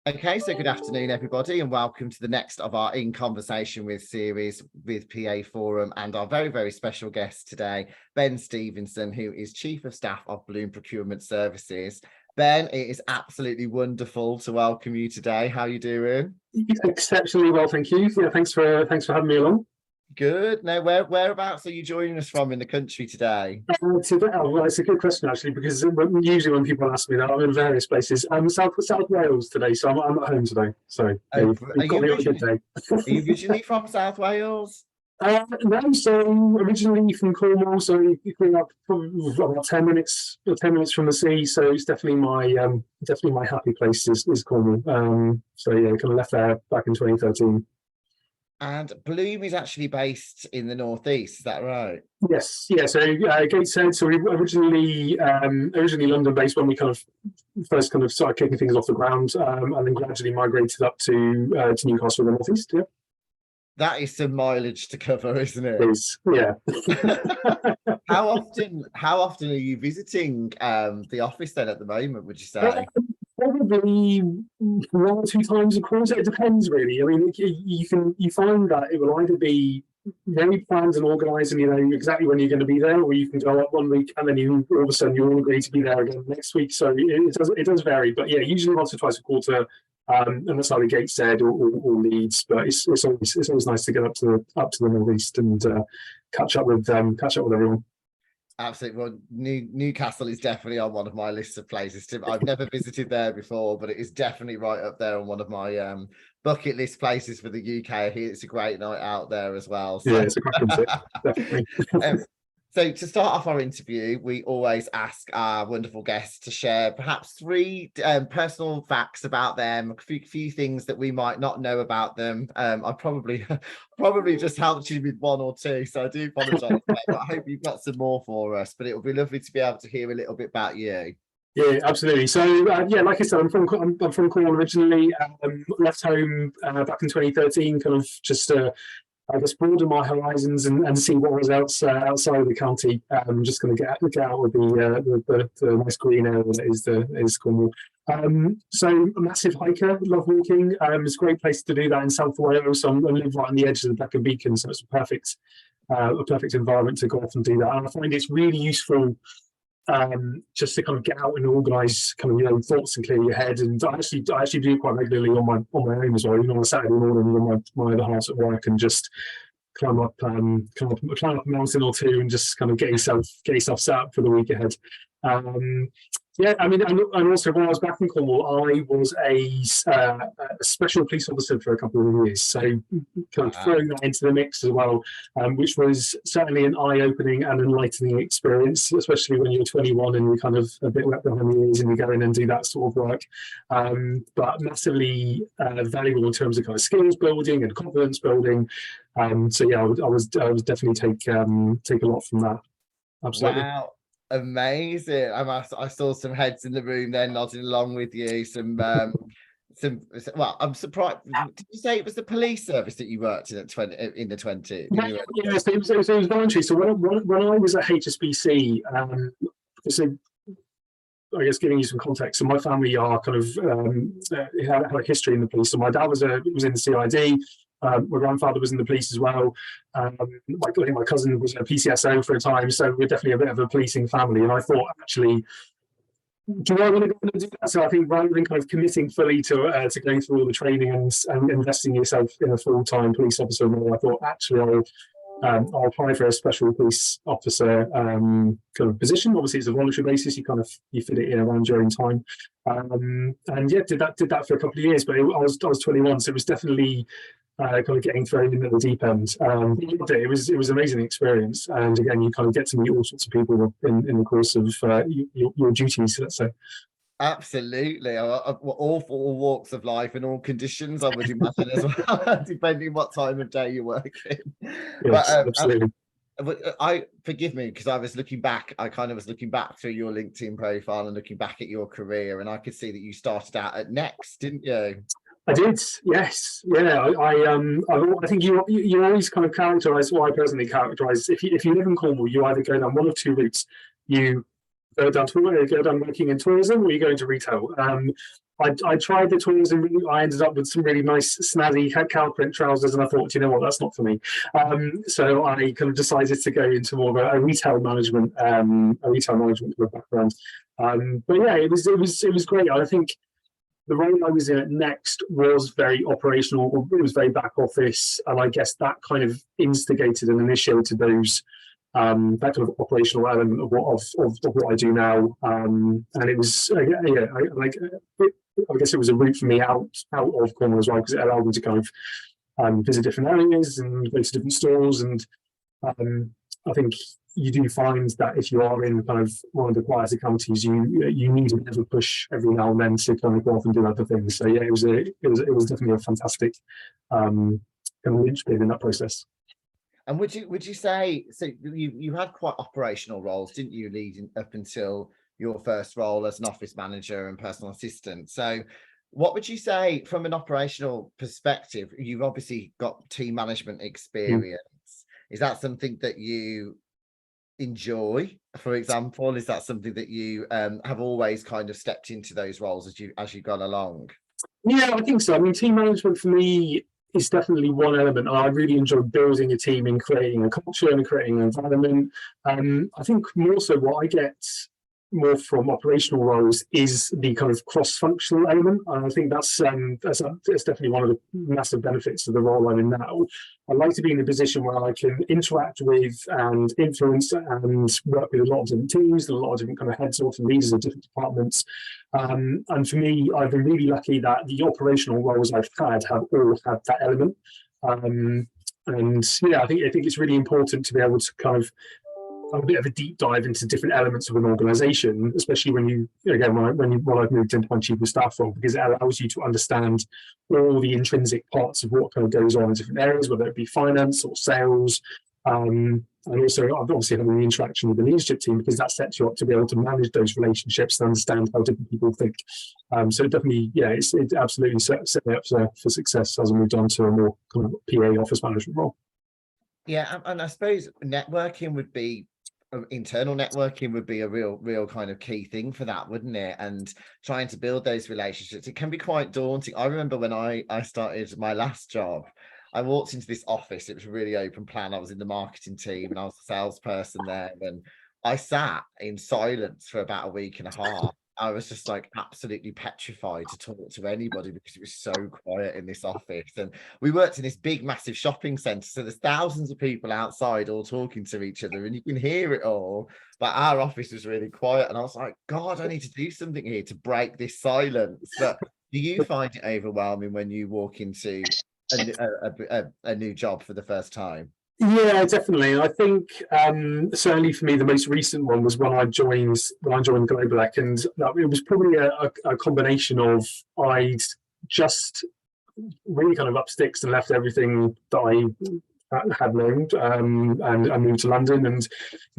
Okay, so good afternoon, everybody, and welcome to the next of our In Conversation With series with PA Forum and our very, very special guest today, Ben Stevenson, who is Chief of Staff of Bloom Procurement Services. Ben, it is absolutely wonderful to welcome you today. How are you doing? Exceptionally well, thank you. Yeah, thanks for having me along. Good. Now, whereabouts are you joining us from in the country today? Well, it's a good question actually, because usually when people ask me that, I'm in various places. I'm South Wales today, so I'm at home today. So Are you've got me on a good day. Are you originally from South Wales? No, so originally from Cornwall, so you grew up probably about 10 minutes from the sea. So it's definitely my happy place is Cornwall. So yeah, kind of left there back in 2013. And Bloom is actually based in the northeast, is that right? Yes, yeah. So Gateshead. So we originally London based when we kind of first started kicking things off the ground, and then gradually migrated up to Newcastle in the northeast. Yeah, that is some mileage to cover, isn't it? It is, yeah. How often are you visiting the office then at the moment, would you say? Probably 1 or 2 times a quarter. It depends, really. I mean, you find that it will either be very planned and organised, and you know exactly when you're going to be there, or you can go up 1 week and then all of a sudden you're all agreed to be there again next week. So it does vary, but yeah, usually once or twice a quarter. And that's either Gateshead or Leeds, but it's always nice to get up to the northeast and catch up with everyone. Absolutely. Well, Newcastle is definitely on one of my lists of places I've never visited there before, but it is definitely right up there on one of my bucket list places for the UK. I hear it's a great night out there as well. So. Yeah, it's a great concept, definitely. So to start off our interview, we always ask our wonderful guests to share perhaps 3 personal facts about them, a few things that we might not know about them. I probably just helped you with 1 or 2, so I do apologise, but I hope you've got some more for us. But it would be lovely to be able to hear a little bit about you. Yeah, absolutely. So yeah, like I said, I'm from Cornwall originally. Left home back in 2013, kind of just I guess broaden my horizons and see what was outside of the county. Just going to get out with the nice green area that is Cornwall. So a massive hiker, love walking. It's a great place to do that in South Wales. So I live right on the edge of the Brecon Beacon, so it's a perfect environment to go off and do that. And I find it's really useful. Just to kind of get out and organise kind of your own thoughts and clear your head, and I actually do it quite regularly on my own as well. You know, on a Saturday morning when my other half's at work, and just climb up a mountain or 2 and just kind of get yourself set up for the week ahead. Yeah, I mean, and also when I was back in Cornwall, I was a special police officer for a couple of years. So kind of throwing that into the mix as well, which was certainly an eye-opening and enlightening experience, especially when you're 21 and you're kind of a bit wet behind the ears and you go in and do that sort of work. But massively valuable in terms of kind of skills building and confidence building. So yeah, I was definitely take a lot from that. Absolutely. Wow. Amazing. I saw some heads in the room then nodding along with you. Well, I'm surprised. Did you say it was the police service that you worked in in the 20s? Yeah, so it was voluntary. So when I was at HSBC, so I guess giving you some context, so my family are kind of have a history in the police. So my dad was in the CID. My grandfather was in the police as well. I think my cousin was a PCSO for a time, so we're definitely a bit of a policing family. And I thought, actually, do I want to go and do that? So I think rather than kind of committing fully to going through all the training and investing yourself in a full-time police officer role, I thought, actually, I'll apply for a special police officer kind of position. Obviously, it's a voluntary basis. You fit it in around your own time. And yeah, did that for a couple of years. But I was 21, so it was definitely kind of getting thrown into the deep end. It was an amazing experience, and again, you kind of get to meet all sorts of people in the course of your duties, let's say. Absolutely. All walks of life and all conditions, I would imagine as well, depending what time of day you're working. Yes, absolutely. Forgive me, because I was looking back. I kind of was looking back through your LinkedIn profile and looking back at your career, and I could see that you started out at Next, didn't you? I did, yes, yeah. I think you always kind of characterise what I personally characterise. If you live in Cornwall, you either go down one of 2 routes. You go down working in tourism, or you go into retail. I tried the tools and I ended up with some really nice snazzy cow print trousers, and I thought, you know what, that's not for me. So I kind of decided to go into more of a retail management kind of background. But yeah, it was great. I think the role I was in at Next was very operational. It was very back office, and I guess that kind of instigated and initiated those that kind of operational element of what I do now. And it was I guess it was a route for me out of Cornwall as well, because it allowed me to kind of visit different areas and go to different stores. And I think you do find that if you are in kind of one of the quieter counties, you need a bit of a push every now and then to kind of go off and do other things. So yeah, it was definitely a fantastic kind of linchpin in that process. And would you say, so you had quite operational roles, didn't you, leading up until your first role as an office manager and personal assistant? So what would you say from an operational perspective? You've obviously got team management experience. Is that something that you enjoy, for example? Is that something that you have always kind of stepped into those roles as you've gone along? Yeah, I think so. I mean, team management for me is definitely one element. I really enjoy building a team and creating a culture and creating an environment. I think more so what I get more from operational roles is the kind of cross-functional element. And I think that's definitely one of the massive benefits of the role I'm in now. I like to be in a position where I can interact with and influence and work with a lot of different teams, and a lot of different kind of heads of and leaders of different departments. And for me, I've been really lucky that the operational roles I've had have all had that element. And yeah, I think it's really important to be able to kind of have a bit of a deep dive into different elements of an organisation, especially when I've moved into my chief of staff role, because it allows you to understand all the intrinsic parts of what kind of goes on in different areas, whether it be finance or sales, and also obviously having the interaction with the leadership team, because that sets you up to be able to manage those relationships and understand how different people think. So definitely, yeah, it absolutely set me up for success as I moved on to a more kind of PA office management role. Yeah, and I suppose internal networking would be a real kind of key thing for that, wouldn't it? And trying to build those relationships, it can be quite daunting. I remember when I started my last job, I walked into this office. It was a really open plan. I was in the marketing team and I was a salesperson there, and I sat in silence for about a week and a half. I was just like absolutely petrified to talk to anybody because it was so quiet in this office. And we worked in this big, massive shopping centre. So there's thousands of people outside all talking to each other and you can hear it all. But our office was really quiet. And I was like, God, I need to do something here to break this silence. But do you find it overwhelming when you walk into a new job for the first time? Yeah, definitely. I think certainly for me, the most recent one was when I joined Globalec, and it was probably a combination of I'd just really kind of up sticks and left everything that I had known, and I moved to London, and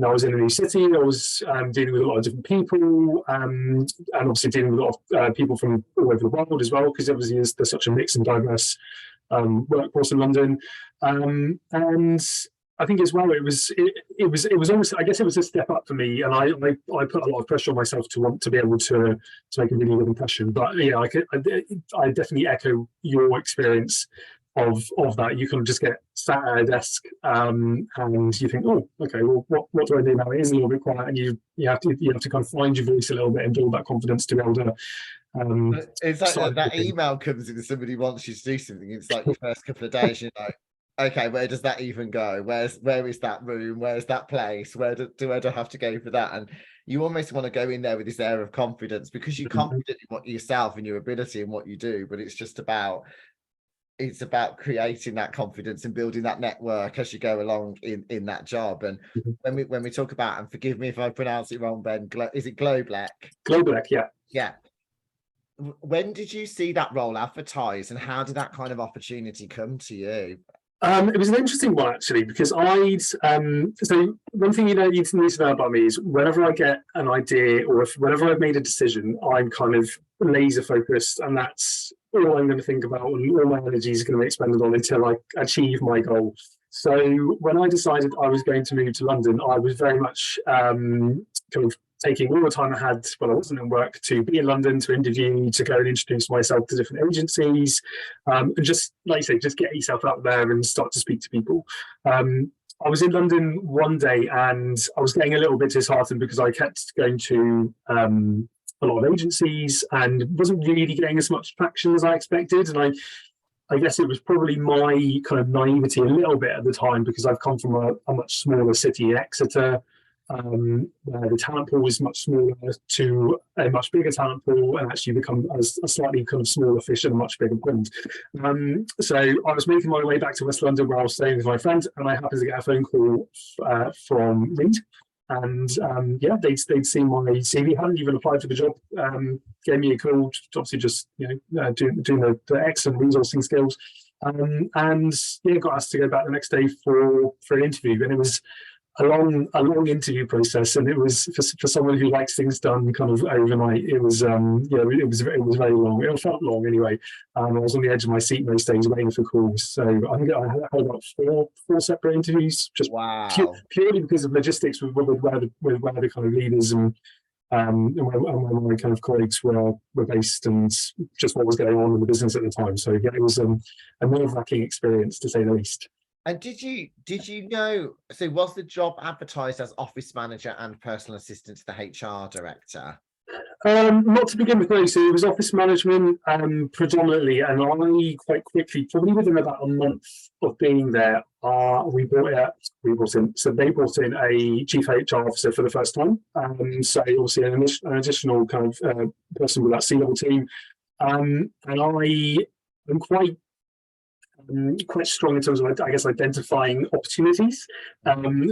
I was in a new city. I was dealing with a lot of different people, and obviously dealing with a lot of people from all over the world as well, because obviously there's such a mixed and diverse workforce in London, and I think as well it was almost, I guess it was a step up for me, and I put a lot of pressure on myself to want to be able to make a really good impression. But yeah, I definitely echo your experience of that. You can just get sat at a desk, and you think, oh, okay, well, what do I do now? It is a little bit quiet, and you have to kind of find your voice a little bit and build that confidence to be able to. It's like that email comes in and somebody wants you to do something. It's like your first couple of days, you're like, okay, where does that even go? Where is that room? Where's that place? Where do I have to go for that? And you almost want to go in there with this air of confidence because you're confident in what yourself and your ability and what you do, but it's about creating that confidence and building that network as you go along in that job. And when we talk about, and forgive me if I pronounce it wrong, Ben, is it Globalec? Globalec, yeah. Yeah. When did you see that role advertised, and how did that kind of opportunity come to you? It was an interesting one, actually, because so one thing you need to know about me is whenever I get an idea, or whenever I've made a decision, I'm kind of laser focused, and that's all I'm going to think about, and all my energy is going to be expended on until I achieve my goal. So when I decided I was going to move to London, I was very much kind of taking all the time I had when I wasn't in work to be in London, to interview, to go and introduce myself to different agencies, and just, like you say, just get yourself out there and start to speak to people. I was in London one day and I was getting a little bit disheartened because I kept going to a lot of agencies and wasn't really getting as much traction as I expected. And I guess it was probably my kind of naivety a little bit at the time, because I've come from a much smaller city, Exeter, where the talent pool is much smaller, to a much bigger talent pool, and actually become a slightly kind of smaller fish in a much bigger pond. So I was making my way back to West London, where I was staying with my friend, and I happened to get a phone call from Reed. And they'd seen my CV, hadn't even applied for the job, gave me a call, obviously just doing the excellent resourcing skills, and got us to go back the next day for an interview. And it was a long interview process, and it was for someone who likes things done kind of overnight. It was it was very long. It felt long anyway. I was on the edge of my seat most days waiting for calls. So I think I had about four separate interviews, just purely because of logistics with where the kind of leaders and where my kind of colleagues were based, and just what was going on in the business at the time. So yeah, it was a nerve-wracking experience, to say the least. And did you know, so was the job advertised as office manager and personal assistant to the HR director? Not to begin with, no. So it was office management predominantly, and I quite quickly, probably within about a month of being there, they brought in a chief HR officer for the first time. So obviously an additional kind of person with that C-level team, and I am quite strong in terms of, I guess, identifying opportunities.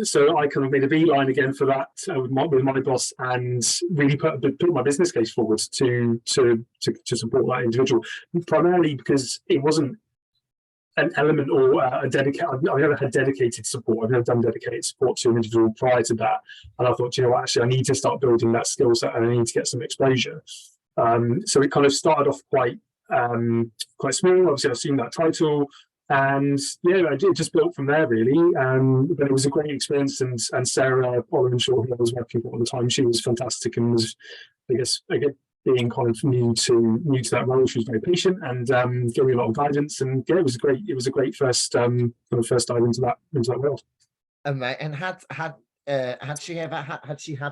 So I kind of made a beeline again for that with my boss, and really put my business case forward to support that individual, primarily because it wasn't an element or a dedicated. I've never had dedicated support. I've never done dedicated support to an individual prior to that, and I thought, actually, I need to start building that skill set, and I need to get some exposure. So it kind of started off quite small. Obviously, I've seen that title, and it just built from there, really. But it was a great experience, and Sarah Oliver-Shaw, who I was working for at the time, she was fantastic, and was, I guess, being kind of new to that role, she was very patient and gave me a lot of guidance. And it was a great first kind of first dive into that world. And had she had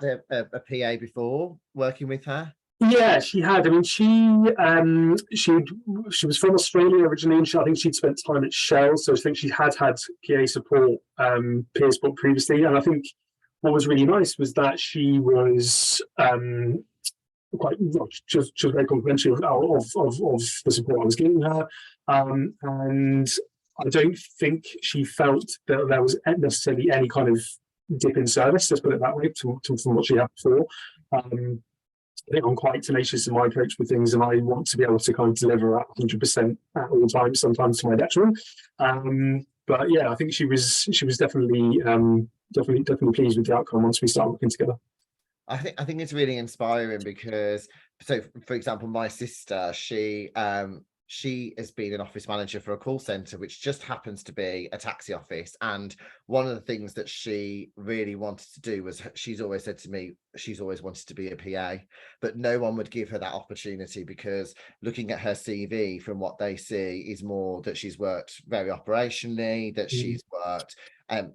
a PA before working with her? Yeah, she had. I mean, she was from Australia originally, and I think she'd spent time at Shell, so I think she had PA support, peer support previously. And I think what was really nice was that she was she was very complimentary of the support I was giving her, and I don't think she felt that there was necessarily any kind of dip in service, let's put it that way, from what she had before. I think I'm quite tenacious in my approach with things, and I want to be able to kind of deliver at 100% at all times, sometimes to my detriment. But yeah, I think she was definitely pleased with the outcome once we started working together. I think it's really inspiring because, so for example, my sister, she has been an office manager for a call center, which just happens to be a taxi office. And one of the things that she really wanted to do was, she's always said to me, she's always wanted to be a PA, but no one would give her that opportunity, because looking at her CV, from what they see, is more that she's worked very operationally, that she's worked,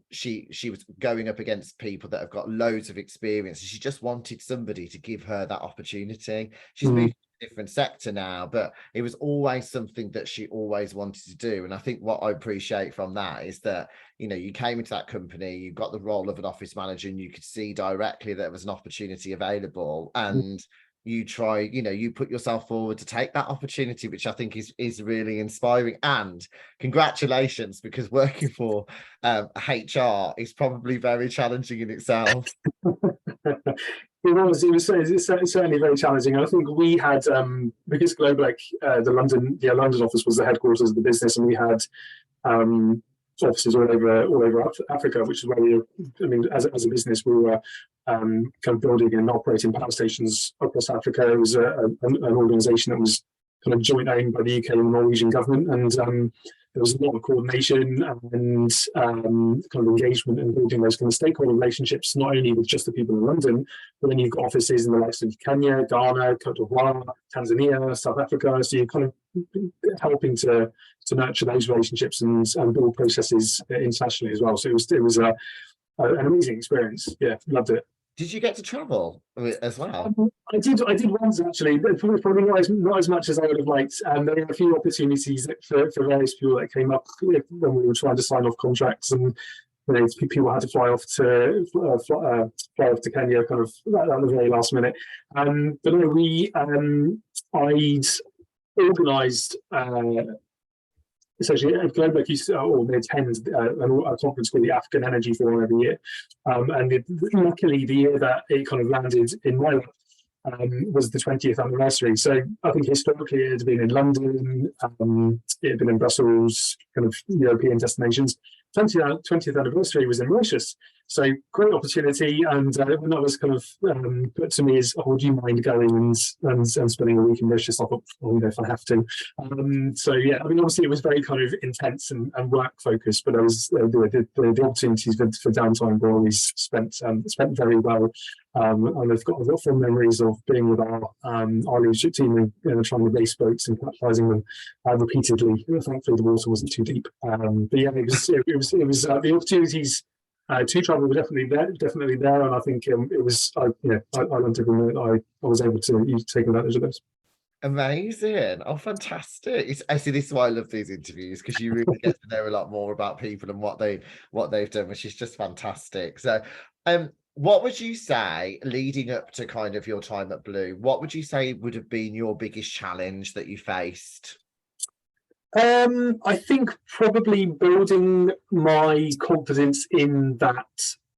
she was going up against people that have got loads of experience. She just wanted somebody to give her that opportunity. She's moved to a different sector now, but it was always something that she always wanted to do. And I think what I appreciate from that is that, you came into that company, you got the role of an office manager, and you could see directly that there was an opportunity available, and you try, you put yourself forward to take that opportunity, which I think is really inspiring. And congratulations, because working for HR is probably very challenging in itself. It's certainly very challenging. I think we had, because Global, the London office was the headquarters of the business, and we had offices all over Africa, which is where as a business, we were kind of building and operating power stations across Africa. It was an organisation that was kind of joint owned by the UK and Norwegian government, and there was a lot of coordination and kind of engagement and building those kind of stakeholder relationships, not only with just the people in London, but then you've got offices in the likes of Kenya, Ghana, Cote d'Ivoire, Tanzania, South Africa. So you're kind of helping to nurture those relationships and build processes internationally as well. So it was an amazing experience. Yeah, loved it. Did you get to travel as well? I did once, actually. Probably not as much as I would have liked. There were a few opportunities for various people that came up when we were trying to sign off contracts, and people had to fly off to Kenya, kind of at the very last minute. But no, I'd organised. Essentially, Global used to, they attend a conference called the African Energy Forum every year. And luckily, the year that it kind of landed in my lap was the 20th anniversary. So I think historically it had been in London, it had been in Brussels, kind of European destinations. 20th anniversary was in Mauritius. So great opportunity, and when that was kind of put to me as, would you mind going and spending a week in Mauritius? I thought, if I have to. So yeah, I mean, obviously it was very kind of intense and work focused, but the opportunities for downtime were always spent very well. And I've got fond memories of being with our leadership team and trying to race boats and capitalising them repeatedly. Thankfully, the water wasn't too deep. But yeah, it was the opportunities to travel were definitely there, and I think it was I learned every minute I was able to take advantage of those. Amazing. Oh, fantastic. I see, this is why I love these interviews, because you really get to know a lot more about people and what they've done, which is just fantastic. So what would you say, leading up to kind of your time at Bloom, what would you say would have been your biggest challenge that you faced? I think probably building my confidence in that,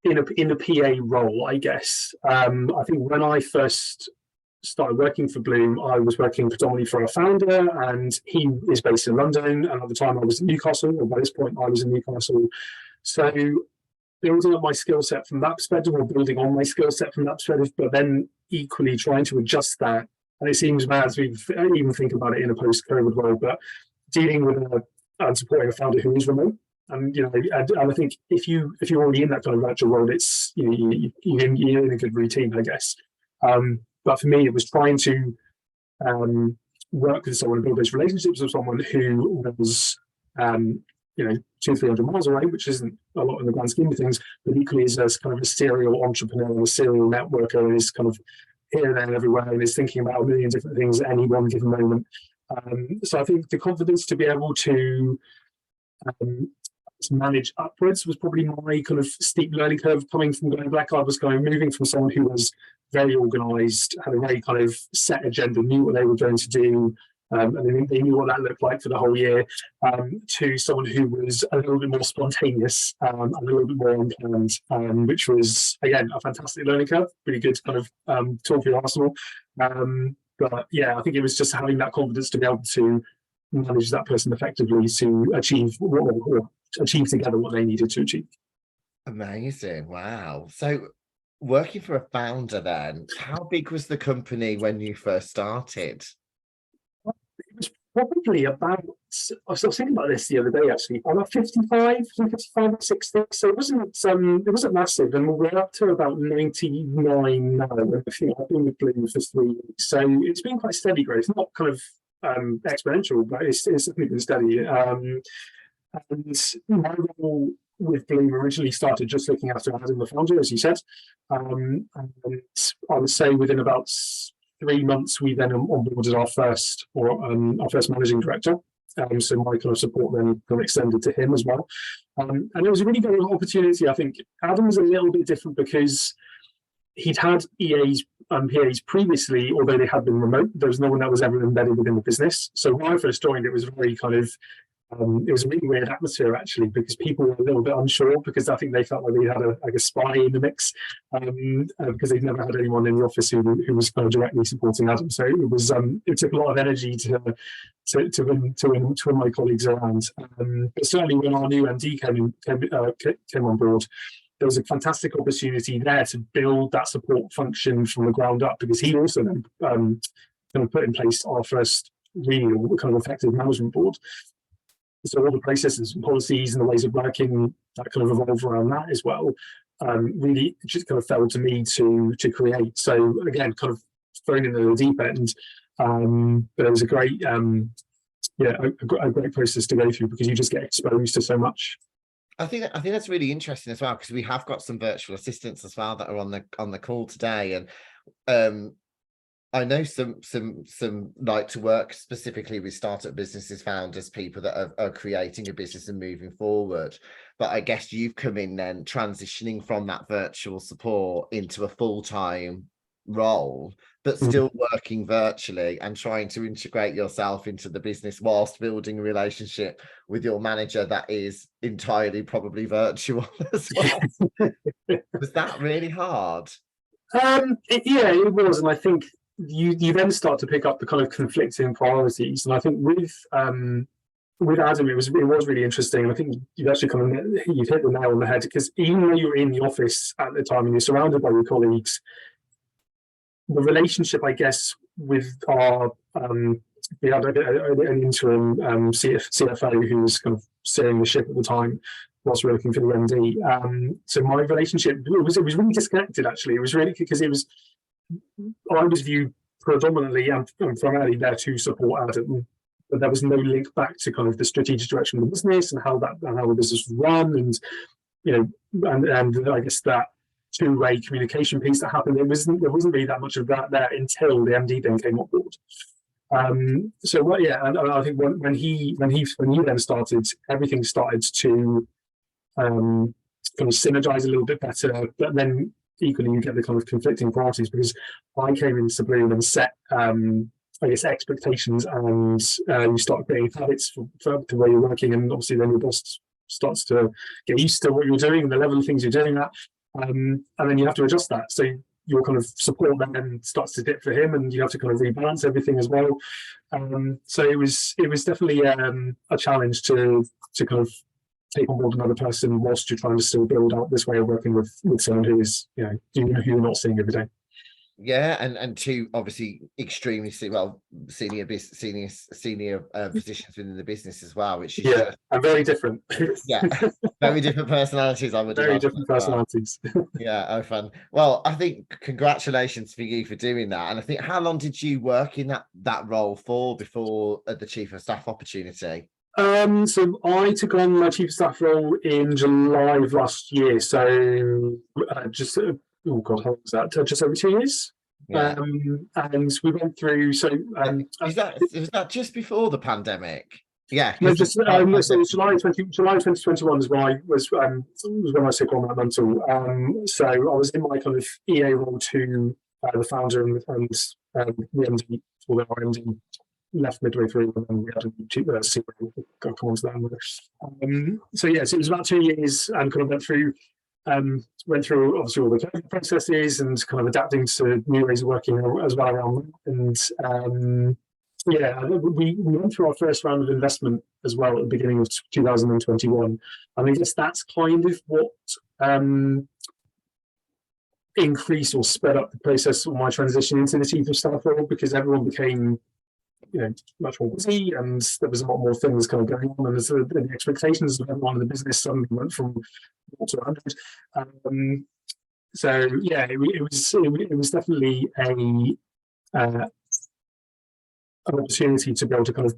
in a PA role, I guess. I think when I first started working for Bloom, I was working predominantly for a founder, and he is based in London. And at the time I was in Newcastle, or by this point I was in Newcastle. So building up my skill set from that perspective, or building on my skill set from that perspective, but then equally trying to adjust that. And it seems mad to even think about it in a post-COVID world, but dealing with and supporting a founder who is remote, and I think if you're already in that kind of virtual world, it's you're in a good routine, I guess. But for me, it was trying to work with someone and build those relationships with someone who was 200-300 miles away, which isn't a lot in the grand scheme of things, but equally is as kind of a serial entrepreneur, a serial networker, and is kind of here and there and everywhere, and is thinking about a million different things at any one given moment. So I think the confidence to be able to manage upwards was probably my kind of steep learning curve coming from going back. I was moving from someone who was very organised, had a very kind of set agenda, knew what they were going to do, and they knew what that looked like for the whole year, to someone who was a little bit more spontaneous and a little bit more unplanned, which was, again, a fantastic learning curve, really good to kind of talk through Arsenal. But yeah, I think it was just having that confidence to be able to manage that person effectively to achieve together what they needed to achieve. Amazing. Wow. So working for a founder then, how big was the company when you first started? It was probably about, I was thinking about this the other day actually, about 55 or 60. So it wasn't massive, and we're up to about 99 now. I think I've been with Bloom for 3 years. So it's been quite steady growth, not kind of exponential, but it's definitely been steady. And my role with Bloom originally started just looking after Adam, the founder, as you said. And I would say within about 3 months, we then onboarded our first managing director. So my kind of support then kind of extended to him as well. And it was a really good opportunity. I think Adam was a little bit different because he'd had EAs and PAs previously, although they had been remote. There was no one that was ever embedded within the business. So when I first joined, it was very kind of, it was a really weird atmosphere actually, because people were a little bit unsure, because I think they felt like we had a spy in the mix, because they'd never had anyone in the office who was kind of directly supporting Adam. So it took a lot of energy to win my colleagues around. But certainly when our new MD came on board, there was a fantastic opportunity there to build that support function from the ground up, because he also then kind of put in place our first really kind of effective management board. so all the processes and policies and the ways of working that kind of evolve around that as well. Really just kind of fell to me to create. So again, kind of thrown into the deep end, but it was a great a great process to go through because you just get exposed to so much. I think that's really interesting as well, because we have got some virtual assistants as well that are on the call today, and I know some like to work specifically with startup businesses, founders, people that are creating a business and moving forward. But I guess you've come in then transitioning from that virtual support into a full-time role, but still working virtually and trying to integrate yourself into the business whilst building a relationship with your manager that is entirely probably virtual as well. Was that really hard? Yeah, it was, and I think you then start to pick up the kind of conflicting priorities, and I think with Adam, it was really interesting. I think you've actually you've hit the nail on the head, because even though you're in the office at the time and you're surrounded by your colleagues, the relationship, I guess, with our we had an interim CFO who was kind of steering the ship at the time whilst working for the MD. So my relationship, it was really disconnected, actually. It was really because I was viewed predominantly and primarily there to support Adam, but there was no link back to kind of the strategic direction of the business and how the business was run, and and I guess that two-way communication piece that happened. There wasn't really that much of that there until the MD then came on board. And I think when he then started, everything started to kind of synergize a little bit better. But then equally, you get the kind of conflicting priorities, because I came into Bloom and set I guess expectations, and you start creating habits for the way you're working, and obviously then your boss starts to get used to what you're doing and the level of things you're doing at, and then you have to adjust that. So your kind of support then starts to dip for him, and you have to kind of rebalance everything as well. So it was definitely a challenge to kind of take on board another person whilst you're trying to still build out this way of working with someone who is, who you're not seeing every day. Yeah, and two obviously extremely senior positions within the business as well, which is and very different. Yeah, very different personalities. I would very different personalities. Yeah, oh fun. Well, I think congratulations for you for doing that. And I think, how long did you work in that role for before the chief of staff opportunity? So I took on my chief of staff role in July of last year. So just oh god, how long was that? Just over 2 years. Yeah. And we went through. So was that just before the pandemic? Yeah. No, just so July 2021 is when I when I took on that mantle. So I was in my kind of EA role to the founder and the MD, although our MD left midway through, and then we had a new CEO. I'll come on to that. So it was about 2 years, and kind of went through obviously all the COVID processes and kind of adapting to new ways of working as well around that. And we went through our first round of investment as well at the beginning of 2021. And I guess that's kind of what increased or sped up the process of my transition into the chief of staff role, because everyone became much more busy, and there was a lot more things kind of going on, and the expectations of everyone in the business suddenly went from 0 to 100. So yeah, it was definitely an opportunity to be able to kind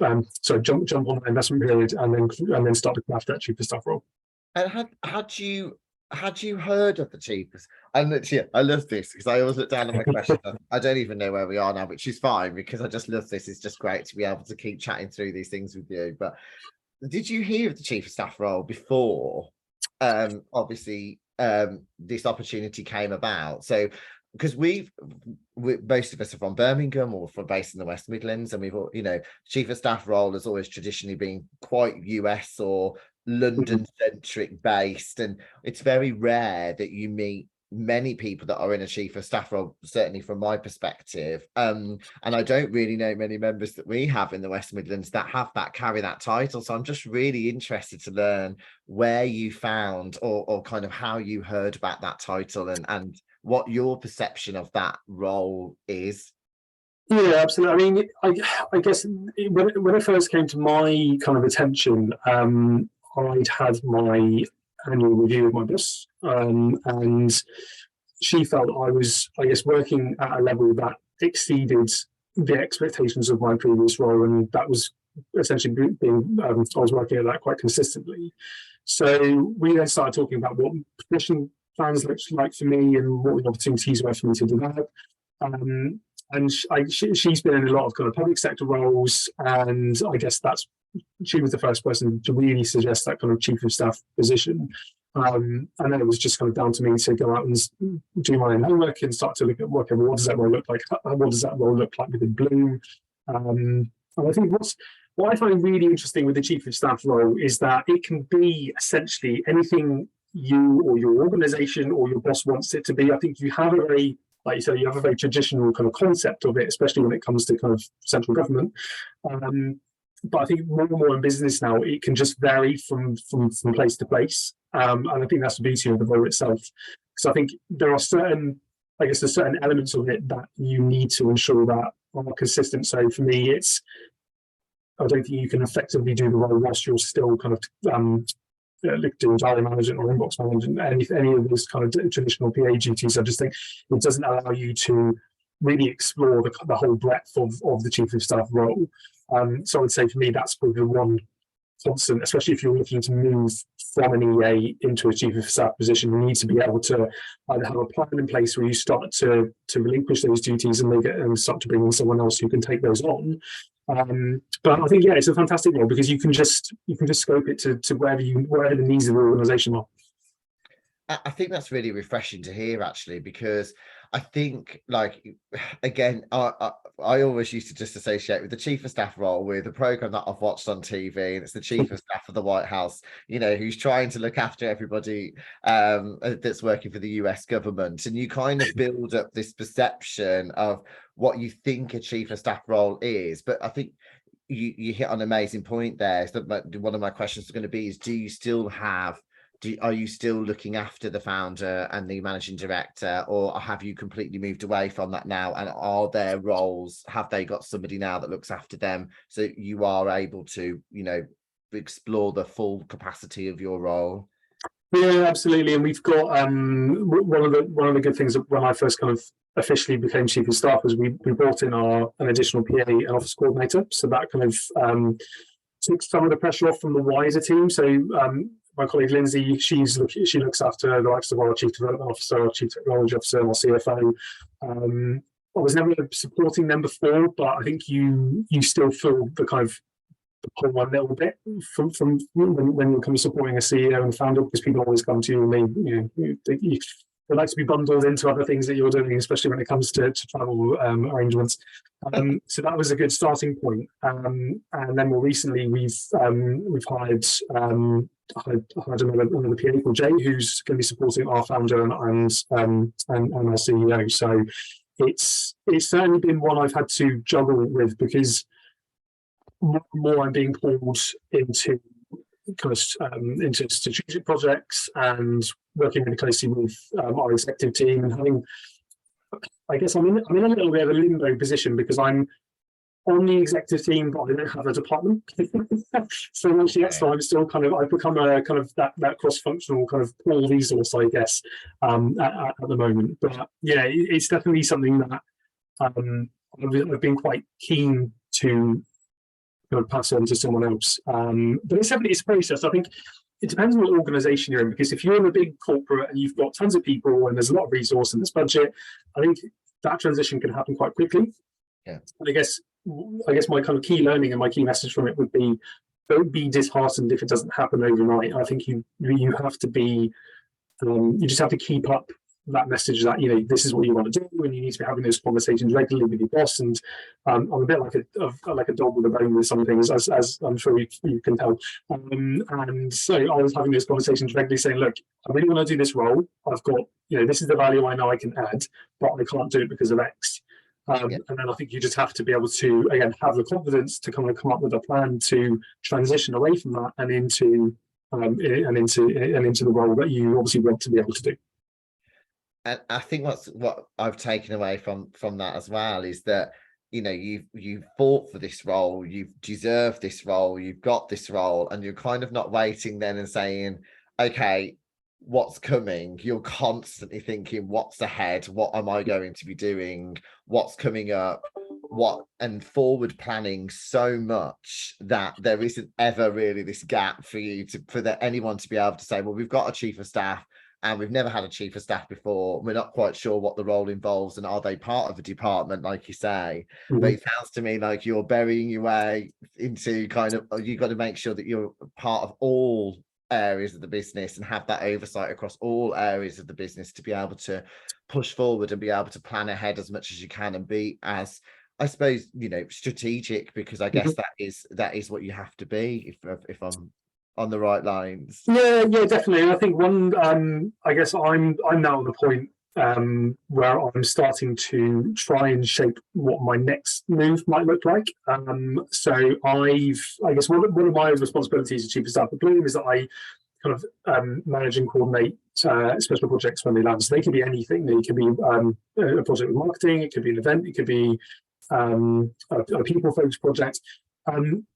of jump on the investment period and then start to craft that chief of staff role. And had you heard of the chief? And literally, I love this because I always look down at my question. I don't even know where we are now, which is fine, because I just love this. It's just great to be able to keep chatting through these things with you. But did you hear of the chief of staff role before obviously this opportunity came about? So because most of us are from Birmingham or from based in the West Midlands, and we've all, chief of staff role has always traditionally been quite US or London centric based, and it's very rare that you meet many people that are in a chief of staff role, certainly from my perspective. And I don't really know many members that we have in the West Midlands that carry that title. So I'm just really interested to learn where you found or kind of how you heard about that title, and what your perception of that role is. Yeah, absolutely. I mean, I guess when it first came to my kind of attention, I'd had my annual review with my boss, and she felt I was, I guess, working at a level that exceeded the expectations of my previous role, and that was essentially being I was working at that quite consistently. So we then started talking about what progression plans looked like for me and what the opportunities were for me to develop. Um, and she's been in a lot of kind of public sector roles, and I guess she was the first person to really suggest that kind of chief of staff position. And then it was just kind of down to me to go out and do my own homework and start to look at what does that role look like? What does that role look like within Bloom? And I think what I find really interesting with the chief of staff role is that it can be essentially anything you or your organisation or your boss wants it to be. I think you have a very, like you say, you have a very traditional kind of concept of it, especially when it comes to kind of central government. But I think more and more in business now, it can just vary from place to place. And I think that's the beauty of the role itself. Because I think there's certain elements of it that you need to ensure that are consistent. So for me, I don't think you can effectively do the role whilst you're still kind of doing diary management or inbox management, any of those kind of traditional PA duties. I just think it doesn't allow you to really explore the whole breadth of the chief of staff role. So I would say for me, that's probably the one constant, especially if you're looking to move from an EA into a chief of staff position. You need to be able to either have a plan in place where you start to relinquish those duties and start to bring in someone else who can take those on. But I think, yeah, it's a fantastic role because you can just scope it to wherever the needs of the organisation are. I think that's really refreshing to hear, actually, because I think, like, again, I always used to just associate with the chief of staff role with a program that I've watched on TV, and it's the chief of staff of the White House, who's trying to look after everybody that's working for the US government. And you kind of build up this perception of what you think a chief of staff role is. But I think you hit on an amazing point there. So one of my questions is going to be is, are you still looking after the founder and the managing director, or have you completely moved away from that now? And are their roles, have they got somebody now that looks after them, so you are able to, explore the full capacity of your role? Yeah, absolutely. And we've got one of the good things when I first kind of officially became chief of staff was we brought in an additional PA and office coordinator. So that kind of took some of the pressure off from the wider team. So my colleague Lindsay, she looks after the likes of our chief development officer, our chief technology officer, our CFO. I was never supporting them before, but I think you still feel the kind of pull one little bit from when you're kind of supporting a CEO and founder, because people always come to you and they like to be bundled into other things that you're doing, especially when it comes to travel arrangements. So that was a good starting point. And then more recently, we've hired another PA called Jay, who's going to be supporting our founder and our CEO. So it's certainly been one I've had to juggle with, because more I'm being pulled into into strategic projects and working really closely with our executive team, and having, I guess I'm in a little bit of a limbo position because I'm on the executive team, but I don't have a department. So actually, that's why I'm still I've become a kind of that cross-functional kind of pool resource, I guess, at the moment. But yeah, it's definitely something that I've been quite keen to pass on to someone else. But it's a process. I think it depends on what organisation you're in, because if you're in a big corporate and you've got tons of people and there's a lot of resource and there's budget, I think that transition can happen quite quickly. Yeah. And I guess my kind of key learning and my key message from it would be, don't be disheartened if it doesn't happen overnight. I think you have to be, you just have to keep up that message that this is what you want to do, and you need to be having those conversations regularly with your boss. And I'm a bit like a dog with a bone with some things, as I'm sure you can tell. And so I was having those conversations regularly, saying, look, I really want to do this role. I've got this is the value I know I can add, but I can't do it because of X. And then I think you just have to be able to, again, have the confidence to kind of come up with a plan to transition away from that and into the role that you obviously want to be able to do. And I think what I've taken away from that as well is that you know, you've fought for this role, you've deserved this role, you've got this role, and you're kind of not waiting then and saying, okay, what's coming? You're constantly thinking, what's ahead? What am I going to be doing? What's coming up? What, and forward planning so much that there isn't ever really this gap for you to, anyone to be able to say, well, we've got a chief of staff and we've never had a chief of staff before. We're not quite sure what the role involves and are they part of the department, like you say. But it sounds to me like you're burying your way into kind of, you've got to make sure that you're part of all areas of the business and have that oversight across all areas of the business to be able to push forward and be able to plan ahead as much as you can and be, as I suppose, you know, strategic, because I guess that is what you have to be, if I'm on the right lines. Yeah, definitely. And I think I guess I'm now at the point where I'm starting to try and shape what my next move might look like. So I guess one of my responsibilities as chief of staff at Bloom is that I kind of manage and coordinate special projects when they land. So they can be anything. They can be a project with marketing. It could be an event. It could be a people-focused project.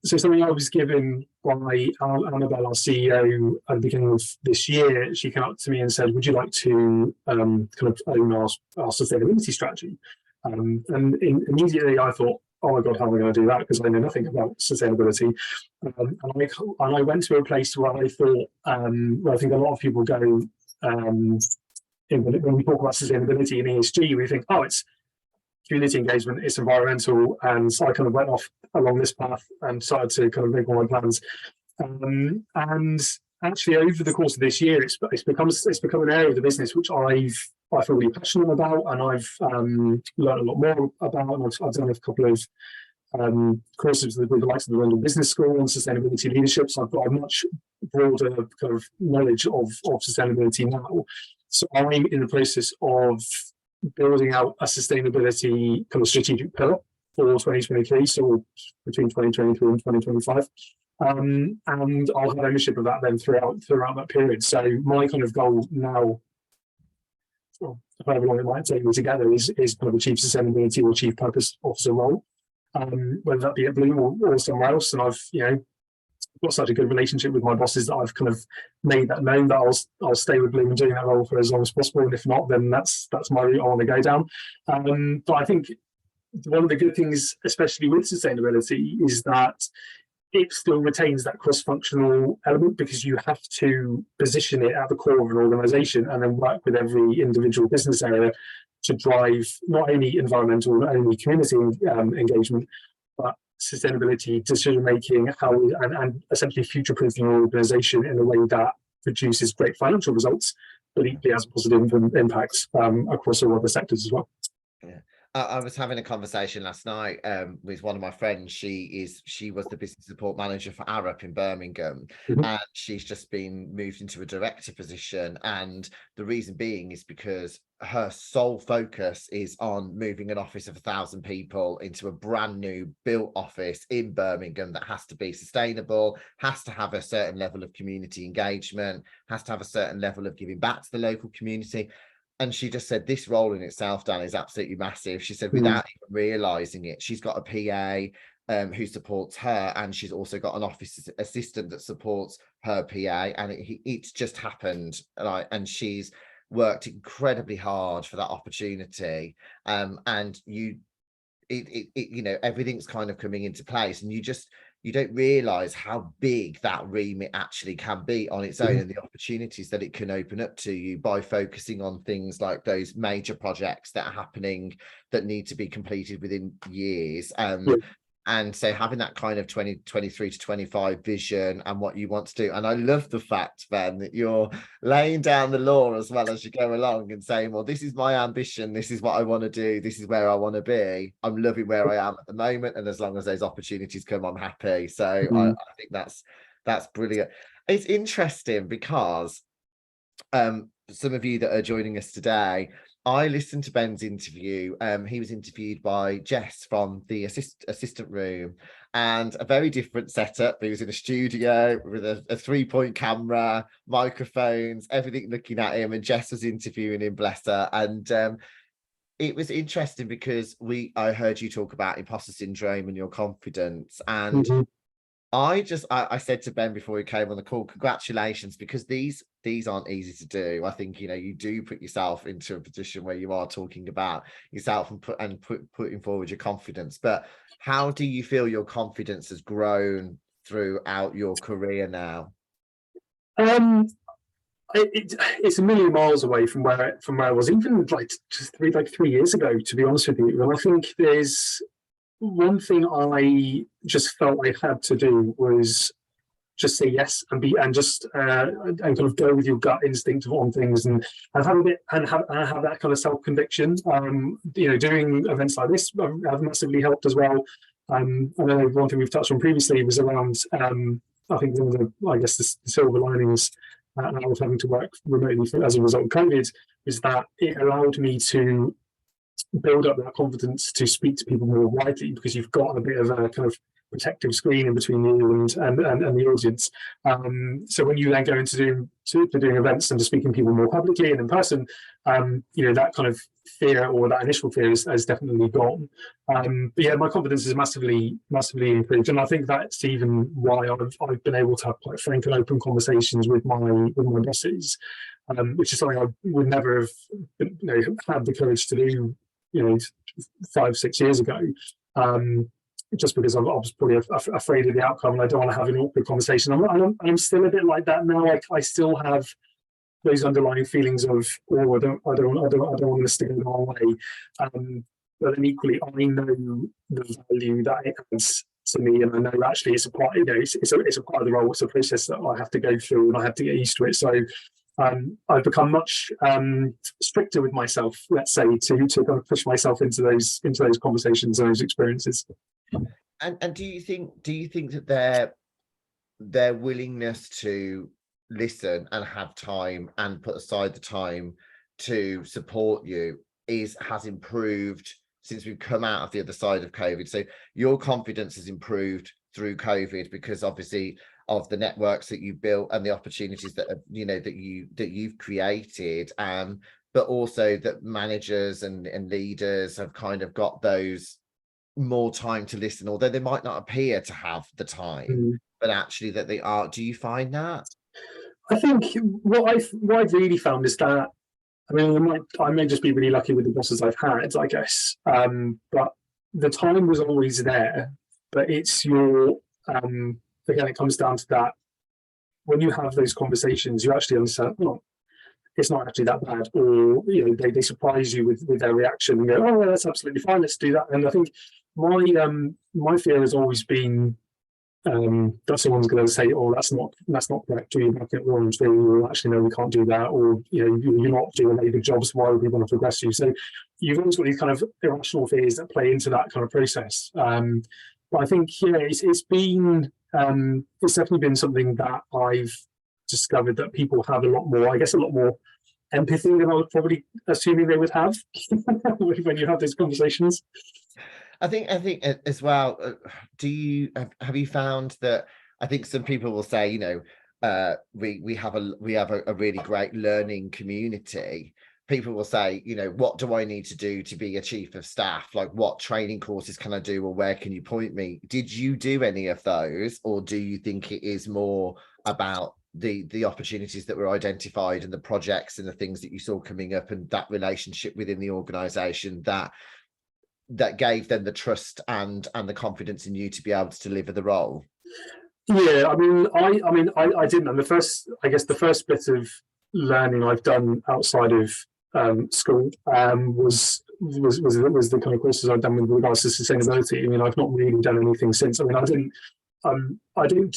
So something I was given by Annabelle, our CEO, at the beginning of this year. She came up to me and said, would you like to kind of own our sustainability strategy? And immediately I thought, oh my God, how am I going to do that? Because I know nothing about sustainability. And I went to a place where I thought, where I think a lot of people go, when we talk about sustainability and ESG, we think, oh, it's community engagement, it's environmental. And so I kind of went off along this path and started to kind of make all my plans. And actually, over the course of this year, it's become an area of the business which I feel really passionate about, and I've learned a lot more about. And I've done a couple of courses with the likes of the London Business School on sustainability leadership. So I've got a much broader kind of knowledge of sustainability now. So I'm in the process of building out a sustainability kind of strategic pillar for 2023, so between 2023 and 2025. And I'll have ownership of that then throughout that period. So my kind of goal now, well, however long it might take me together, is kind of a chief sustainability or chief purpose officer role, whether that be at Bloom or somewhere else. And I've got such a good relationship with my bosses that I've kind of made that known that I'll stay with Bloom and doing that role for as long as possible. And if not, then that's my route I want to go down. But I think one of the good things, especially with sustainability, is that it still retains that cross-functional element, because you have to position it at the core of an organisation and then work with every individual business area to drive not only environmental, not only community engagement, but sustainability, decision-making, and essentially future-proofing your organisation in a way that produces great financial results, but equally has positive impacts across all other sectors as well. Yeah. I was having a conversation last night with one of my friends. She was the business support manager for Arup in Birmingham, and she's just been moved into a director position. And the reason being is because her sole focus is on moving an office of 1,000 people into a brand new built office in Birmingham that has to be sustainable, has to have a certain level of community engagement, has to have a certain level of giving back to the local community. And she just said this role in itself, Dan, is absolutely massive. She said without even realizing it, she's got a PA who supports her, and she's also got an office assistant that supports her PA. And it's just happened, and she's worked incredibly hard for that opportunity. And everything's kind of coming into place, and you don't realize how big that remit actually can be on its own, and the opportunities that it can open up to you by focusing on things like those major projects that are happening that need to be completed within years. And so having that kind of 2023 to 25 vision and what you want to do. And I love the fact, Ben, that you're laying down the law as well as you go along and saying, well, this is my ambition. This is what I want to do. This is where I want to be. I'm loving where I am at the moment. And as long as those opportunities come, I'm happy. So I think that's brilliant. It's interesting because some of you that are joining us today, I listened to Ben's interview. He was interviewed by Jess from the assistant room, and a very different setup. He was in a studio with a 3-point camera, microphones, everything looking at him, and Jess was interviewing him, bless her. And it was interesting because I heard you talk about imposter syndrome and your confidence, and I said to Ben before he came on the call, congratulations, because these aren't easy to do. I think, you do put yourself into a position where you are talking about yourself and putting forward your confidence. But how do you feel your confidence has grown throughout your career now? It's a million miles away from where I was even just 3 years ago, to be honest with you. And I think there's one thing I just felt I had to do was just say yes and just and kind of go with your gut instinct on things and have a bit and have that kind of self-conviction. Doing events like this have massively helped as well. I know one thing we've touched on previously was around I think one of the silver linings and I was having to work remotely as a result of COVID is that it allowed me to build up that confidence to speak to people more widely, because you've got a bit of a kind of protective screen in between you and the audience. So when you then go into doing events and to speaking to people more publicly and in person, that kind of fear, or that initial fear, has definitely gone. But yeah, my confidence is massively improved, and I think that's even why I've been able to have quite frank and open conversations with my bosses, which is something I would never have had the courage to do 5-6 years ago, just because I was probably afraid of the outcome and I don't want to have an awkward conversation. I'm still a bit like that now. I still have those underlying feelings of, oh, I don't want this to go the wrong way. But then equally, I know the value that it has to me, and I know actually it's a part. It's a part of the role. It's a process that I have to go through, and I have to get used to it. So I've become much stricter with myself, let's say, to kind of push myself into those conversations and those experiences. And do you think that their willingness to listen and have time and put aside the time to support you has improved since we've come out of the other side of COVID? So your confidence has improved through COVID because obviously of the networks that you built and the opportunities that you've created, but also that managers and leaders have kind of got those more time to listen, although they might not appear to have the time, but actually that they are. Do you find that? I think what I've really found is that, I mean, I may just be really lucky with the bosses I've had, I guess, but the time was always there. But it's your again, it comes down to that when you have those conversations, you actually understand, well, it's not actually that bad, or they surprise you with their reaction and go, oh, well, that's absolutely fine, let's do that. And I think my fear has always been that someone's going to say, oh, that's not correct, or you're making it wrong, or actually no, we can't do that, or you're not doing a good job, so why would we want to progress you? So you've always got these kind of irrational fears that play into that kind of process. But I think it's been it's definitely been something that I've discovered that people have a lot more empathy than I was probably assuming they would have when you have those conversations. I think as well, have you found that, I think some people will say, we have a really great learning community. People will say, what do I need to do to be a chief of staff? Like, what training courses can I do, or where can you point me? Did you do any of those, or do you think it is more about the opportunities that were identified and the projects and the things that you saw coming up and that relationship within the organization that gave them the trust and the confidence in you to be able to deliver the role? Yeah, I didn't. And the first bit of learning I've done outside of school was the kind of courses I've done with regards to sustainability. I mean, I've not really done anything since. I mean, I don't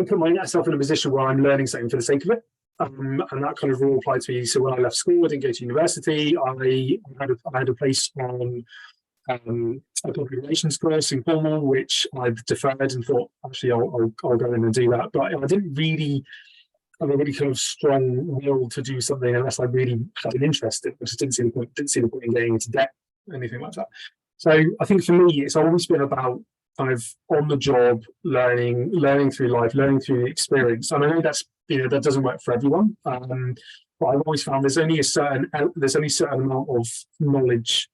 put myself in a position where I'm learning something for the sake of it. And that kind of rule applied to me. So when I left school, I didn't go to university. I had a place on a public relations course in Cornwall, which I've deferred and thought, actually, I'll go in and do that. But I didn't really have a really kind of strong will to do something unless I really had an interest in it. I just didn't see the point in getting into debt, anything like that. So I think for me, it's always been about kind of on the job learning through life, learning through the experience. And I know that's that doesn't work for everyone. But I've always found there's only a certain amount of knowledge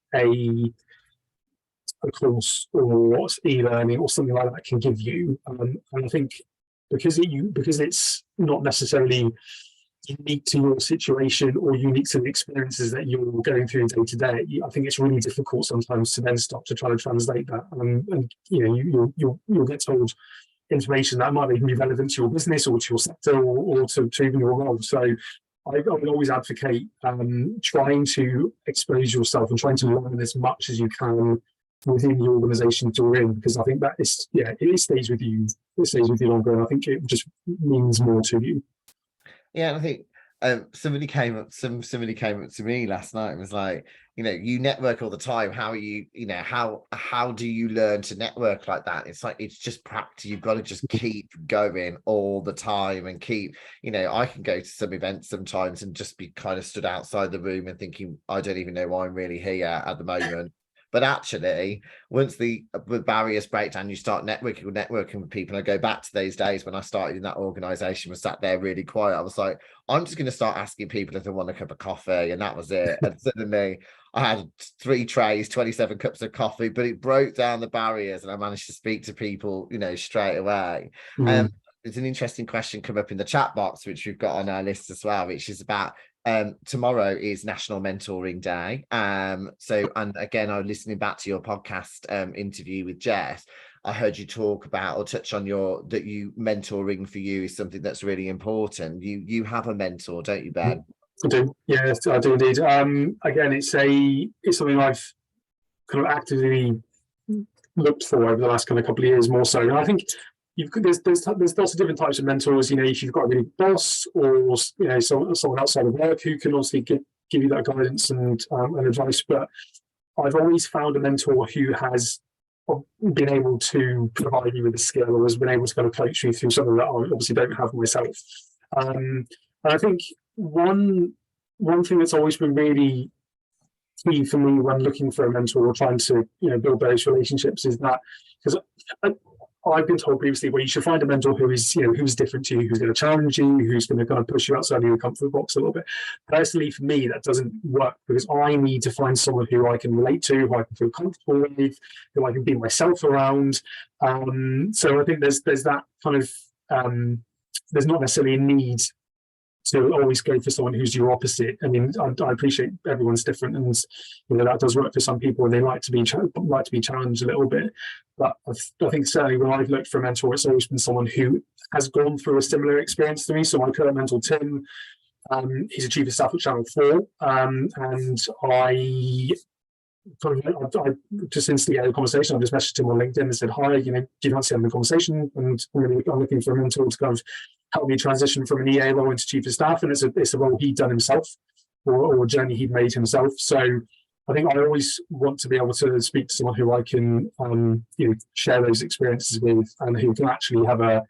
a course or e-learning or something like that can give you. And I think because it's not necessarily unique to your situation or unique to the experiences that you're going through day to day, I think it's really difficult sometimes to then stop to try to translate that. And you'll get told information that might even be relevant to your business or to your sector or to even your role. So I would always advocate trying to expose yourself and trying to learn as much as you can within the organisation you're in, because I think that is, it stays with you. It stays with you longer, and I think it just means more to you. Yeah, and I think somebody came up to me last night and was like, you network all the time. How are you, how do you learn to network like that? It's like, it's just practice. You've got to just keep going all the time and keep, I can go to some events sometimes and just be kind of stood outside the room and thinking, I don't even know why I'm really here at the moment. But actually, once the barriers break down, you start networking with people. And I go back to those days when I started in that organisation, was sat there really quiet. I was like, I'm just going to start asking people if they want a cup of coffee. And that was it. And suddenly I had 3 trays, 27 cups of coffee, but it broke down the barriers and I managed to speak to people, straight away. There's an interesting question come up in the chat box, which we've got on our list as well, which is about tomorrow is National Mentoring Day. So, and again, I was listening back to your podcast interview with Jess. I heard you talk about or touch on mentoring for you is something that's really important. You have a mentor, don't you, Ben? I do. Yes, I do indeed. Again, it's something I've kind of actively looked for over the last kind of couple of years more so. And I think there's lots of different types of mentors. If you've got a really boss or someone outside of work who can obviously give you that guidance and advice. But I've always found a mentor who has been able to provide you with a skill or has been able to kind of coach you through something that I obviously don't have myself. And I think one thing that's always been really key for me when looking for a mentor or trying to build those relationships is that, because I've been told previously, well, you should find a mentor who is who's different to you, who's going to challenge you, who's going to kind of push you outside of your comfort box a little bit. Personally, for me, that doesn't work because I need to find someone who I can relate to, who I can feel comfortable with, who I can be myself around. So I think there's that kind of there's not necessarily a need to always go for someone who's your opposite. I mean, I appreciate everyone's different, and that does work for some people, and they like to be challenged a little bit. But I think certainly when I've looked for a mentor, it's always been someone who has gone through a similar experience to me. So my current mentor, Tim, he's a chief of staff at Channel 4, and I just instigated a conversation. I just messaged him on LinkedIn and said, hi, do you fancy having a conversation? And I'm looking for a mentor to kind of help me transition from an EA role into chief of staff. And it's a role he'd done himself or a journey he'd made himself. So I think I always want to be able to speak to someone who I can share those experiences with and who can actually have an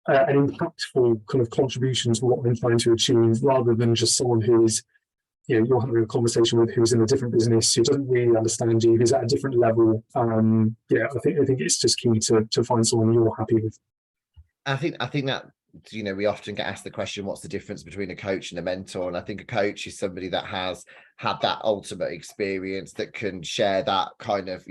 impactful kind of contribution to what I'm trying to achieve, rather than just someone who is you're having a conversation with, who's in a different business, who doesn't really understand you, who's at a different level. I think it's just key to find someone you're happy with. I think that we often get asked the question, what's the difference between a coach and a mentor? And I think a coach is somebody that has had that ultimate experience, that can share that kind of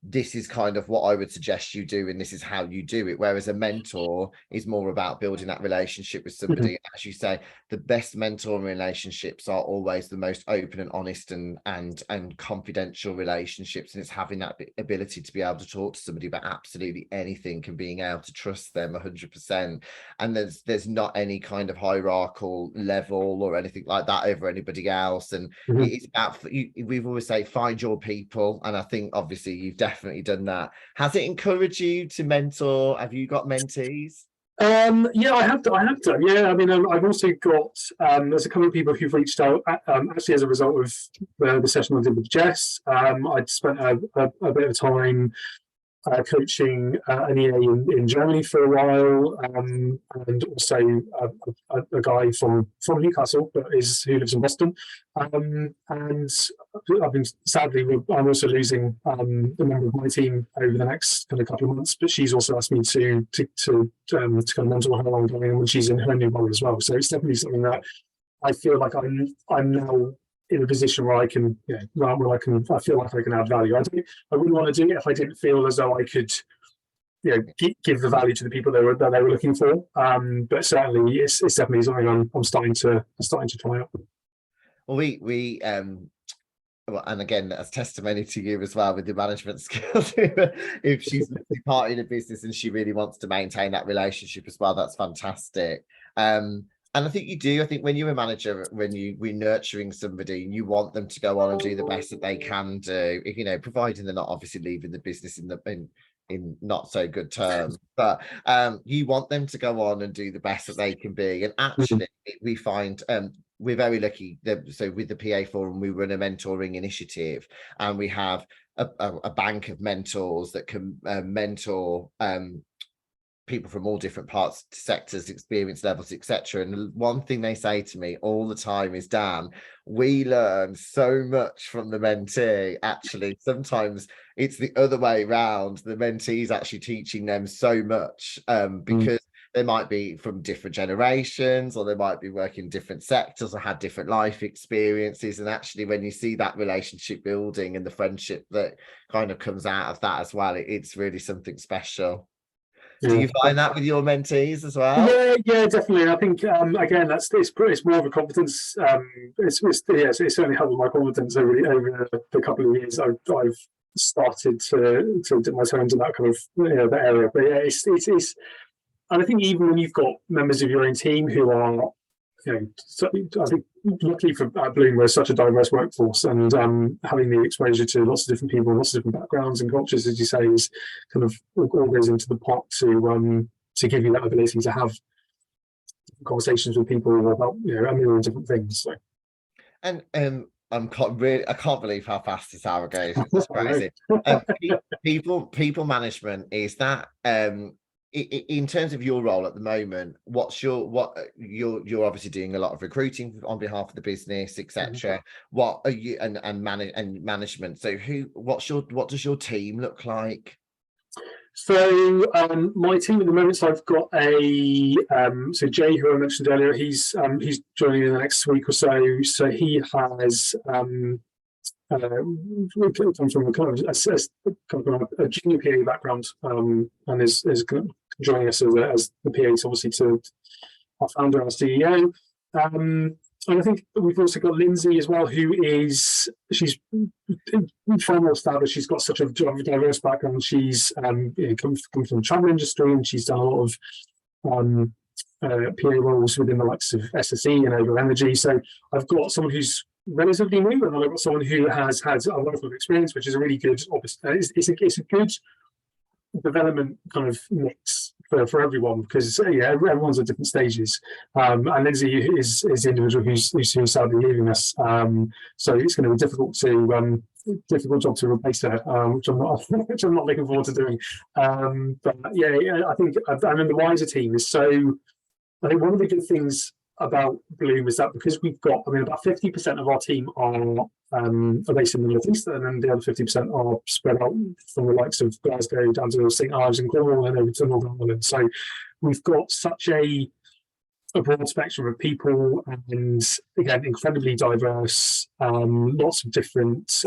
this is kind of what I would suggest you do, and this is how you do it. Whereas a mentor is more about building that relationship with somebody. Mm-hmm. As you say, the best mentor relationships are always the most open and honest and confidential relationships. And it's having that ability to be able to talk to somebody about absolutely anything and being able to trust them 100%. And there's not any kind of hierarchical level or anything like that over anybody else. And mm-hmm. It's about, we've always say, find your people. And I think obviously you've definitely done that. Has it encouraged you to mentor? Have you got mentees? Yeah, I have done. Yeah, I mean, I've also got there's a couple of people who've reached out actually as a result of the session I did with Jess. I'd spent a bit of time coaching an EA in Germany for a while, and also a guy from Newcastle, but who lives in Boston. And I've been I'm also losing a member of my team over the next kind of couple of months. But she's also asked me to kind of mentor her ongoing when she's in her new role as well. So it's definitely something that I feel like I'm now in a position where I can, I feel like I can add value. I wouldn't want to do it if I didn't feel as though I could, give the value to the people that they were looking for. But certainly, it's definitely something I'm starting to try out. Well, we well, and again, as testimony to you as well with your management skills, if she's part in a business and she really wants to maintain that relationship as well, that's fantastic. And I think you do. I think when you're a manager, we're nurturing somebody, you want them to go on and do the best that they can do, providing they're not obviously leaving the business in not so good terms, but you want them to go on and do the best that they can be. And actually, we find we're very lucky that, so with the PA Forum, we run a mentoring initiative, and we have a bank of mentors that can mentor people from all different parts, sectors, experience levels, etc. And one thing they say to me all the time is, Dan, we learn so much from the mentee. Actually, sometimes it's the other way around. The mentee is actually teaching them so much because they might be from different generations, or they might be working in different sectors or had different life experiences. And actually, when you see that relationship building and the friendship that kind of comes out of that as well, it's really something special. Yeah. Do you find that with your mentees as well? Yeah, definitely. I think again, it's more of a competence. It's certainly helped with my competence over the couple of years I've started to dip my toe into that kind of that area. But yeah, it's and I think even when you've got members of your own team who are, I think luckily for Bloom, we're such a diverse workforce, and having the exposure to lots of different people, lots of different backgrounds and cultures, as you say, is kind of all goes into the pot to give you that ability to have conversations with people about a million different things. So. And I can't believe how fast this hour goes. It's crazy. People management, is that in terms of your role at the moment, you're obviously doing a lot of recruiting on behalf of the business, etc. What are you and management? So what does your team look like? So my team at the moment, so I've got so Jay, who I mentioned earlier, he's joining in the next week or so. So he has comes from a junior PA background, and is joining us as the PA, obviously, to our founder, our CEO. And I think we've also got Lindsay as well, she's far more established. She's got such a diverse background. She's come from the travel industry, and she's done a lot of PA roles within the likes of SSE and Over Energy. So I've got someone who's relatively new, and I've got someone who has had a lot of experience, which is a really good. It's a good development kind of mix for everyone, because everyone's at different stages. And Lindsay is the individual who's sadly leaving us. So it's going to be difficult job to replace her, which I'm not looking forward to doing. But I think the wider team is so. I think one of the good things about Bloom is that because we've got, about 50% of our team are based in the Northeast, and then the other 50% are spread out from the likes of Glasgow down to St Ives and Cornwall and over to Northern Ireland. So we've got such a broad spectrum of people, and again, incredibly diverse, lots of different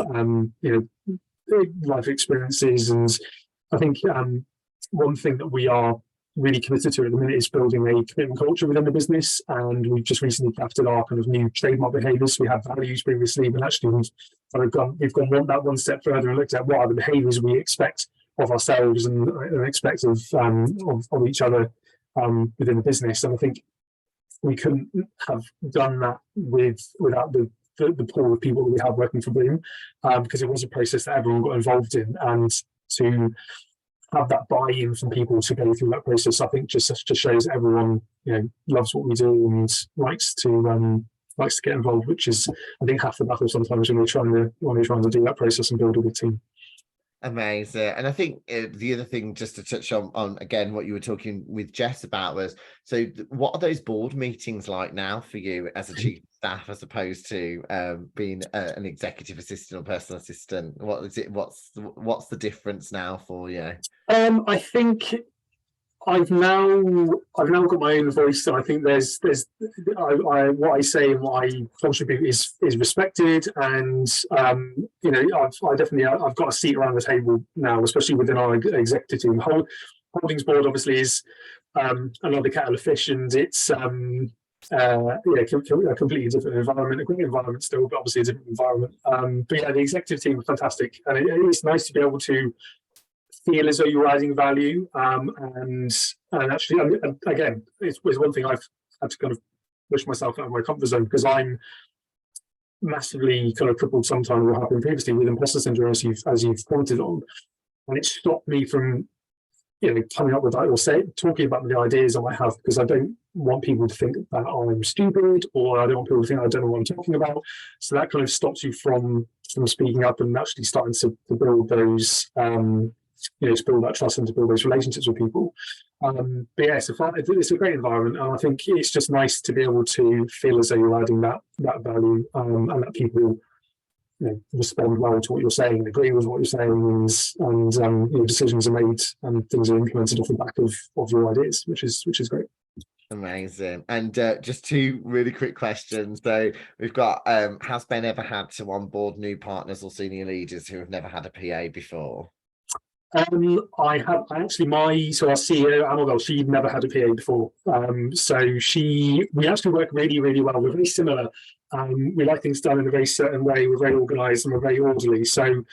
life experiences. And I think one thing that we are really committed to at the minute is building a commitment culture within the business, and we've just recently crafted our kind of new trademark behaviours. We had values previously, but actually we've gone that one step further and looked at what are the behaviours we expect of ourselves and expect of each other within the business. And I think we couldn't have done that without the pool of people that we have working for Bloom, because it was a process that everyone got involved in, and to have that buy-in from people to go through that process, I think just shows everyone loves what we do and likes to get involved, which is, I think, half the battle sometimes when we're trying to do that process and build a good team. Amazing. And I think the other thing, just to touch on again what you were talking with Jess about, was what are those board meetings like now for you as a chief of staff, as opposed to being an executive assistant or personal assistant? What is it? What's the difference now for you? I think I've now got my own voice, so I think what I say and what I contribute is respected, and I've got a seat around the table now, especially within our executive team. Holdings board obviously is another kettle of fish, and it's a completely different environment, a great environment still, but obviously a different environment. But yeah, the executive team are fantastic, and it's nice to be able to feel as though you're adding value, and actually, again, it's one thing I've had to kind of push myself out of my comfort zone, because I'm massively kind of crippled sometimes, what happened previously with imposter syndrome, as you've pointed on, and it stopped me from coming up with that, or talking about the ideas I might have, because I don't want people to think that I'm stupid, or I don't want people to think I don't know what I'm talking about. So that kind of stops you from speaking up and actually starting to build those to build that trust and to build those relationships with people. But yeah, it's a great environment, and I think it's just nice to be able to feel as though you're adding that value, and that people respond well to what you're saying, agree with what you're saying, and decisions are made and things are implemented off the back of your ideas, which is great. Amazing. And just two really quick questions. So we've got, has Ben ever had to onboard new partners or senior leaders who have never had a PA before? I have actually our CEO Annabelle, she'd never had a PA before. So we actually work really, really well. We're very similar. We like things done in a very certain way. We're very organised and we're very orderly. So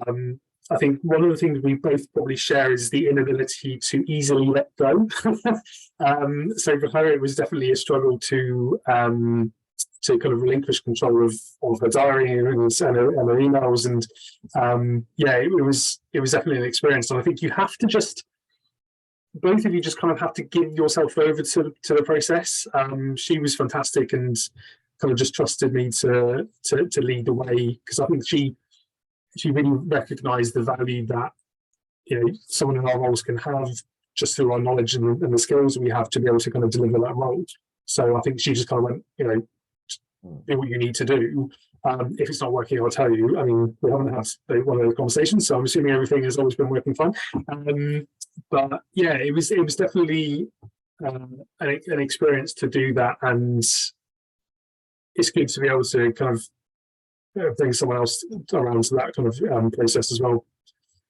I think one of the things we both probably share is the inability to easily let go. So for her, it was definitely a struggle to kind of relinquish control of her diary and her emails, and it was definitely an experience. And I think you have to both of you kind of have to give yourself over to the process. She was fantastic and kind of just trusted me to lead the way, because I think she really recognised the value that someone in our roles can have, just through our knowledge and the skills we have to be able to kind of deliver that role. So I think she just kind of went, do what you need to do. If it's not working, I'll tell you. I mean, we haven't had one of those conversations, so I'm assuming everything has always been working fine. But yeah, it was definitely an experience to do that, and it's good to be able to kind of bring someone else around to that kind of process as well,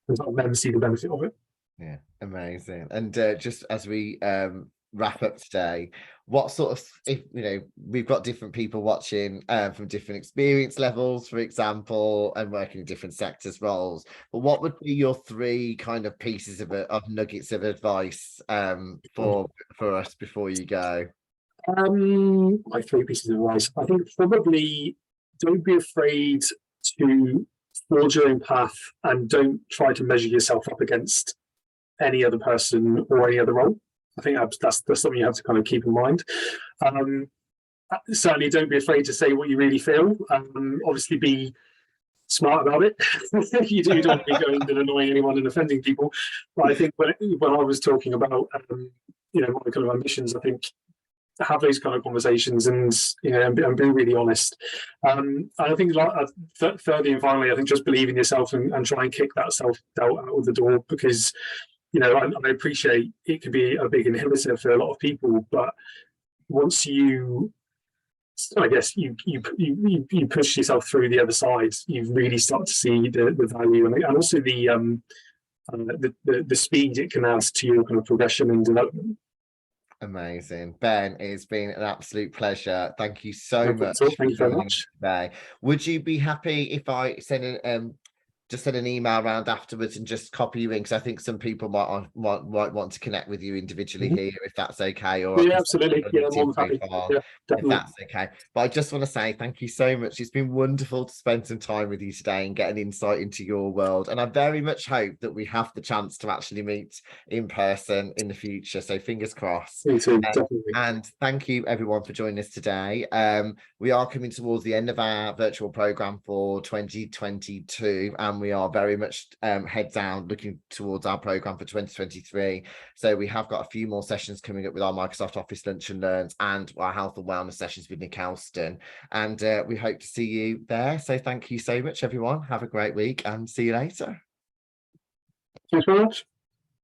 and let them see the benefit of it. Yeah, amazing. And just as we wrap up today, what sort of, if we've got different people watching from different experience levels, for example, and working in different sectors, roles, but what would be your three kind of pieces of nuggets of advice for us before you go? My three pieces of advice, I think, probably don't be afraid to forge your own path, and don't try to measure yourself up against any other person or any other role. I think that's something you have to kind of keep in mind. Certainly don't be afraid to say what you really feel. Obviously be smart about it. You don't want to be going and annoying anyone and offending people. But I think when I was talking about my kind of ambitions, I think have those kind of conversations and be really honest. And I think thirdly and finally, I think just believe in yourself and try and kick that self-doubt out of the door, because I appreciate it could be a big inhibitor for a lot of people, but once you push yourself through the other side, you really start to see the value and also the speed it can add to your kind of progression and development. Amazing. Ben, it's been an absolute pleasure. Thank you so much. Thank you very much. Today. Would you be happy if I send an email around afterwards and just copy you in, because I think some people might want to connect with you individually here, if that's okay. Or yeah, absolutely. Yeah, I'm happy. Yeah, if that's okay. But I just want to say thank you so much. It's been wonderful to spend some time with you today and get an insight into your world. And I very much hope that we have the chance to actually meet in person in the future. So fingers crossed. Me too, definitely. And thank you everyone for joining us today. We are coming towards the end of our virtual program for 2022, and and we are very much head down looking towards our program for 2023. So we have got a few more sessions coming up with our Microsoft Office Lunch and Learns and our health and wellness sessions with Nick Elston, and we hope to see you there. So thank you so much, everyone. Have a great week and see you later. Thanks very much.